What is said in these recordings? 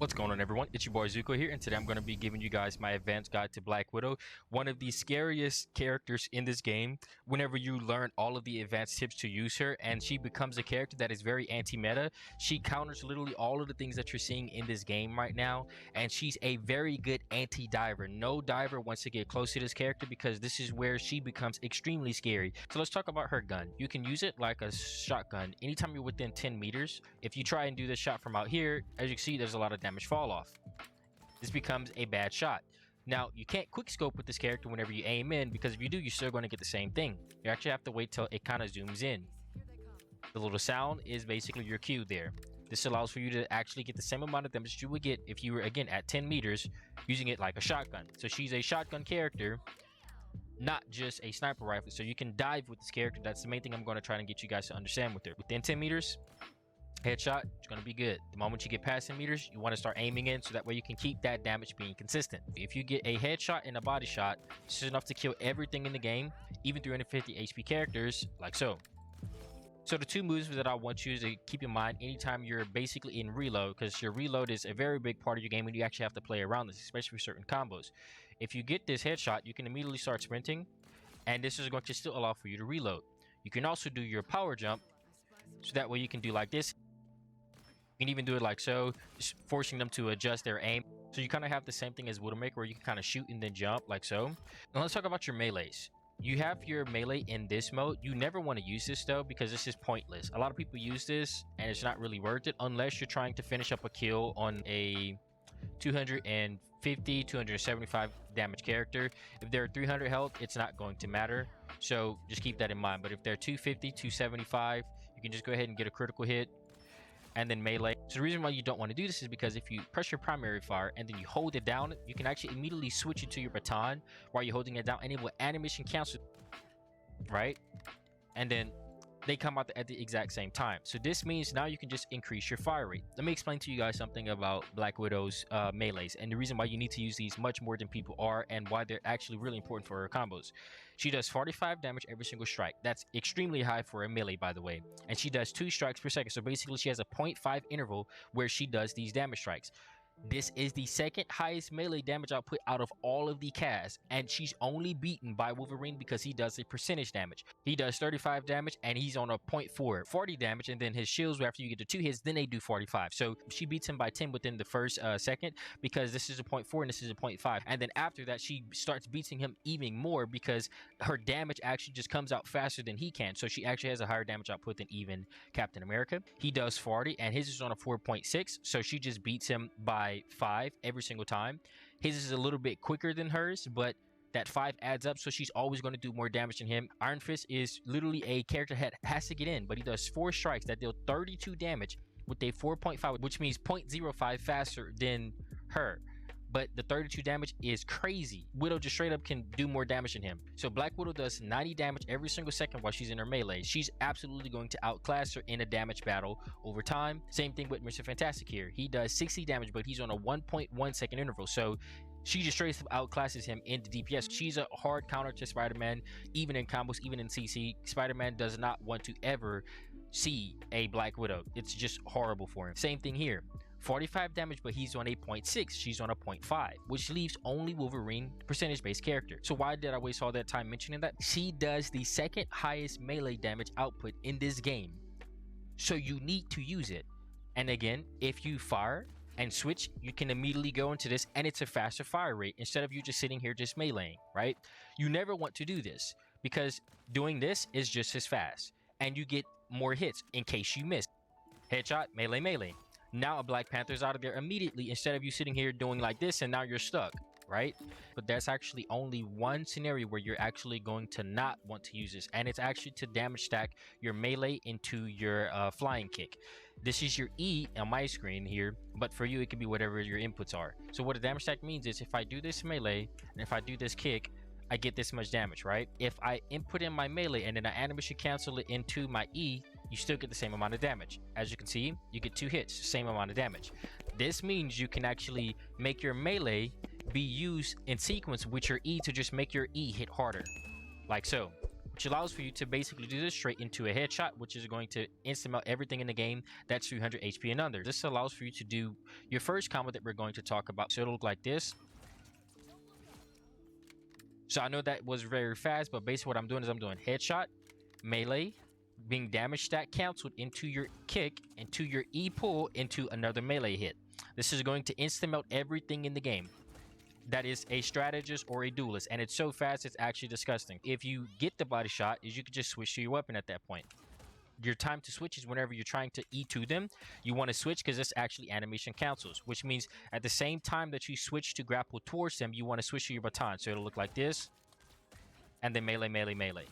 What's going on, everyone? It's your boy Zooko here, and today I'm going to be giving you guys my advanced guide to Black Widow, one of the scariest characters in this game. Whenever you learn all of the advanced tips to use her, and she becomes a character that is very anti-meta. She counters literally all of the things that you're seeing in this game right now, and she's a very good anti-diver. No diver wants to get close to this character because this is where she becomes extremely scary. So let's talk about her gun. You can use it like a shotgun anytime you're within 10 meters. If you try and do this shot from out here, as you can see, there's a lot of damage fall off. This becomes a bad shot. Now, you can't quick scope with this character whenever you aim in, because if you do, you're still going to get the same thing. You actually have to wait till it kind of zooms in. The little sound is basically your cue there. This allows for you to actually get the same amount of damage you would get if you were, again, at 10 meters using it like a shotgun. So she's a shotgun character, not just a sniper rifle. So you can dive with this character. That's the main thing I'm going to try and get you guys to understand with her. Within 10 meters, headshot, it's going to be good. The moment you get past 10 meters, you want to start aiming in so that way you can keep that damage being consistent. If you get a headshot and a body shot, this is enough to kill everything in the game, even 350 HP characters, like so. So the two moves that I want you to keep in mind anytime you're basically in reload, because your reload is a very big part of your game and you actually have to play around this, especially for certain combos. If you get this headshot, you can immediately start sprinting, and this is going to still allow for you to reload. You can also do your power jump, so that way you can do like this. You can even do it like so, just forcing them to adjust their aim. So you kind of have the same thing as Widowmaker, where you can kind of shoot and then jump like so. Now let's talk about your melees. You have your melee in this mode. You never want to use this though, because this is pointless. A lot of people use this and it's not really worth it unless you're trying to finish up a kill on a 250, 275 damage character. If they're 300 health, it's not going to matter. So just keep that in mind. But if they're 250, 275, you can just go ahead and get a critical hit and then melee. So the reason why you don't want to do this is because if you press your primary fire and then you hold it down, you can actually immediately switch it to your baton while you're holding it down, and it will animation cancel, right? And then they come out at the exact same time. So this means now you can just increase your fire rate. Let me explain to you guys something about Black Widow's melees and the reason why you need to use these much more than people are, and why they're actually really important for her combos. She does 45 damage every single strike. That's extremely high for a melee, by the way. And she does 2 strikes per second. So basically she has a 0.5 interval where she does these damage strikes. This is the second highest melee damage output out of all of the casts, and she's only beaten by Wolverine because he does a percentage damage. He does 35 damage and he's on a 0.4, 40 damage, and then his shields, after you get to 2 hits, then they do 45. So she beats him by 10 within the first second, because this is a 0.4 and this is a 0.5. And then after that, she starts beating him even more because her damage actually just comes out faster than he can. So she actually has a higher damage output than even Captain America. He does 40 and his is on a 4.6, so she just beats him by 5 every single time. His is a little bit quicker than hers, but that 5 adds up, so she's always going to do more damage than him. Iron Fist is literally a character that has to get in, but he does 4 strikes that deal 32 damage with a 4.5, which means 0.05 faster than her. But the 32 damage is crazy. Widow just straight up can do more damage than him. So Black Widow does 90 damage every single second while she's in her melee. She's absolutely going to outclass her in a damage battle over time. Same thing with Mr. Fantastic here. He does 60 damage, but he's on a 1.1 second interval. So she just straight up outclasses him in the DPS. She's a hard counter to Spider-Man, even in combos, even in CC. Spider-Man does not want to ever see a Black Widow. It's just horrible for him. Same thing here. 45 damage, but he's on a 0.6, she's on a 0.5, which leaves only Wolverine percentage-based character. So why did I waste all that time mentioning that? She does the second highest melee damage output in this game, so you need to use it. And again, if you fire and switch, you can immediately go into this, and it's a faster fire rate instead of you just sitting here just meleeing, right? You never want to do this, because doing this is just as fast, and you get more hits in case you miss. Headshot, melee, melee. Now a Black Panther's out of there immediately, instead of you sitting here doing like this and now you're stuck, right? But there's actually only one scenario where you're actually going to not want to use this, and it's actually to damage stack your melee into your flying kick. This is your E on my screen here, but for you it can be whatever your inputs are. So what a damage stack means is if I do this melee and if I do this kick, I get this much damage, right? If I input in my melee and then I animation cancel it into my E, you still get the same amount of damage. As you can see, you get 2 hits, same amount of damage. This means you can actually make your melee be used in sequence with your E to just make your E hit harder, like so. which allows for you to basically do this straight into a headshot, which is going to instant melt everything in the game that's 300 HP and under. This allows for you to do your first combo that we're going to talk about. So it'll look like this. So I know that was very fast, but basically what I'm doing is I'm doing headshot, melee, being damage stack canceled into your kick, into your E pull, into another melee hit. This is going to instant melt everything in the game that is a strategist or a duelist, and it's so fast it's actually disgusting. If you get the body shot, is you can just switch to your weapon at that point. Your time to switch is whenever you're trying to E to them, you want to switch because this actually animation cancels, which means at the same time that you switch to grapple towards them, you want to switch to your baton. So it'll look like this, and then melee, melee, melee,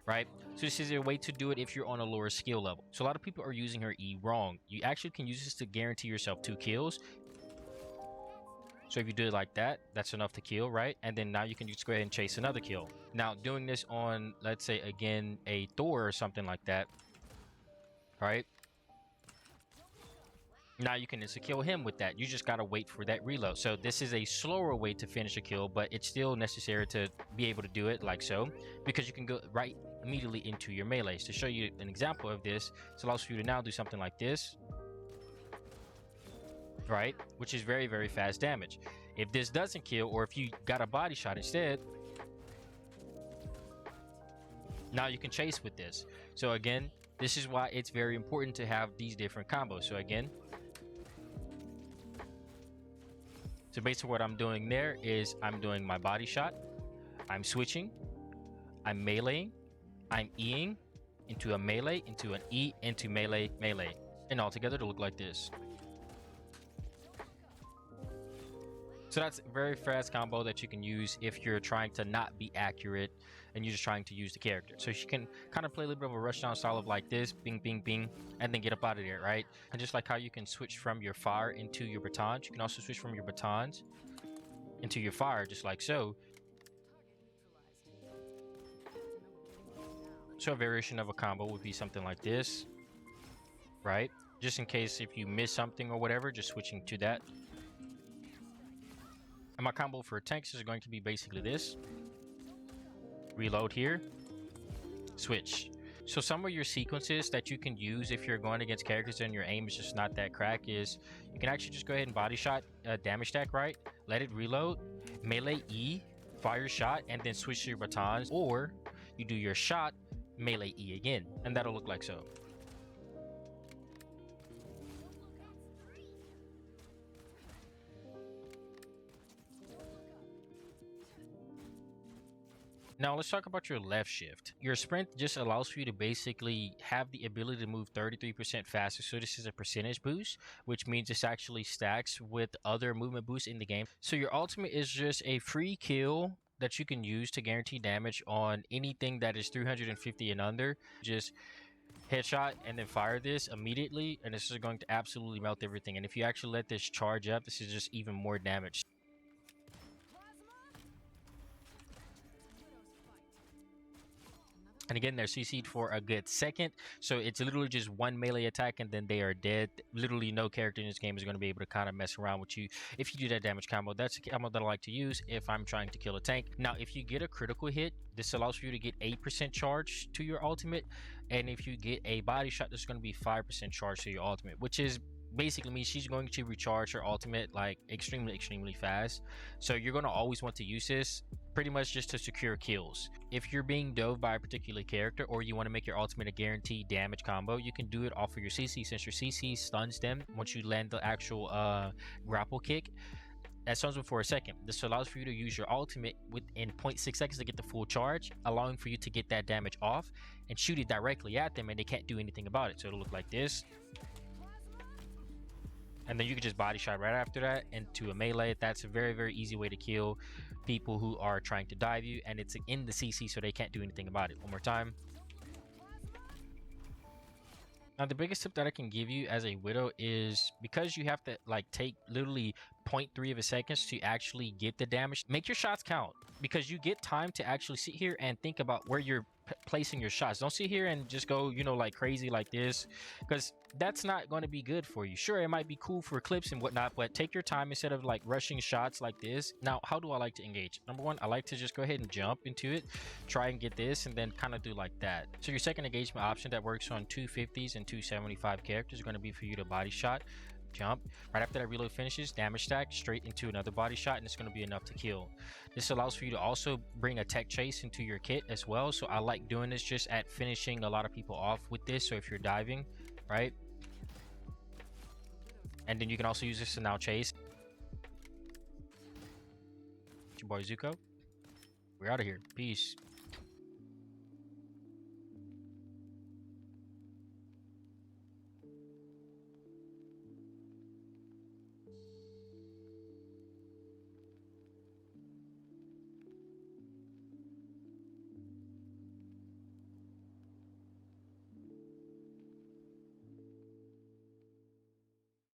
right? So this is a way to do it if you're on a lower skill level. So a lot of people are using her E wrong. You actually can use this to guarantee yourself 2 kills. So if you do it like that, that's enough to kill, right? And then now you can just go ahead and chase another kill. Now doing this on, let's say again, a Thor or something like that, right? Now you can insta-kill him with that. You just gotta wait for that reload. So this is a slower way to finish a kill, but it's still necessary to be able to do it like so, because you can go right immediately into your melees. To show you an example of this, it allows for you to now do something like this, right? Which is very, very fast damage. If this doesn't kill, or if you got a body shot instead, now you can chase with this. So again, this is why it's very important to have these different combos. So again, so basically what I'm doing there is I'm doing my body shot, I'm switching, I'm meleeing, I'm Eing into a melee, into an E, into melee, melee, and all together to look like this. So that's a very fast combo that you can use if you're trying to not be accurate and you're just trying to use the character. So you can kind of play a little bit of a rushdown style of like this, bing, bing, bing, and then get up out of there, right? And just like how you can switch from your fire into your batons, you can also switch from your batons into your fire, just like so. So a variation of a combo would be something like this, right? Just in case if you miss something or whatever, just switching to that. And my combo for tanks is going to be basically this. Reload here. Switch. So some of your sequences that you can use if you're going against characters and your aim is just not that crack is you can actually just go ahead and body shot, damage stack, right? Let it reload, melee E, fire shot, and then switch to your batons. Or you do your shot, melee E again, and that'll look like so. Now let's talk about your left shift. Your sprint just allows for you to basically have the ability to move 33% faster. So this is a percentage boost, which means this actually stacks with other movement boosts in the game. So your ultimate is just a free kill that you can use to guarantee damage on anything that is 350 and under. Just headshot and then fire this immediately, and this is going to absolutely melt everything. And if you actually let this charge up, this is just even more damage. And again, they're CC'd for a good second. So it's literally just one melee attack and then they are dead. Literally no character in this game is going to be able to kind of mess around with you if you do that damage combo. That's a combo that I like to use if I'm trying to kill a tank. Now, if you get a critical hit, this allows for you to get 8% charge to your ultimate. And if you get a body shot, there's going to be 5% charge to your ultimate, which is basically means she's going to recharge her ultimate like extremely fast. So you're going to always want to use this pretty much just to secure kills. If you're being dove by a particular character or you want to make your ultimate a guaranteed damage combo, you can do it off of your CC, since your CC stuns them once you land the actual grapple kick. That stuns them for a second. This allows for you to use your ultimate within 0.6 seconds to get the full charge, allowing for you to get that damage off and shoot it directly at them and they can't do anything about it. So it'll look like this. And then you can just body shot right after that into a melee. That's a very easy way to kill people who are trying to dive you, and it's in the CC so they can't do anything about it. One more time. Now the biggest tip that I can give you as a widow is, because you have to like take literally 0.3 of a seconds to actually get the damage. Make your shots count, because you get time to actually sit here and think about where you're placing your shots. Don't sit here and just go, you know, like crazy like this, because that's not going to be good for you. Sure, it might be cool for clips and whatnot, but take your time instead of like rushing shots like this. Now, how do I like to engage? Number one, I like to just go ahead and jump into it, try and get this, and then kind of do like that. So your second engagement option that works on 250s and 275 characters is going to be for you to body shot, jump. Right after that reload finishes, damage stack straight into another body shot, and it's going to be enough to kill. This allows for you to also bring a tech chase into your kit as well. So I like doing this just at finishing a lot of people off with this. So if you're diving, right, and then you can also use this to now chase. It's your boy Zooko. We're out of here. Peace.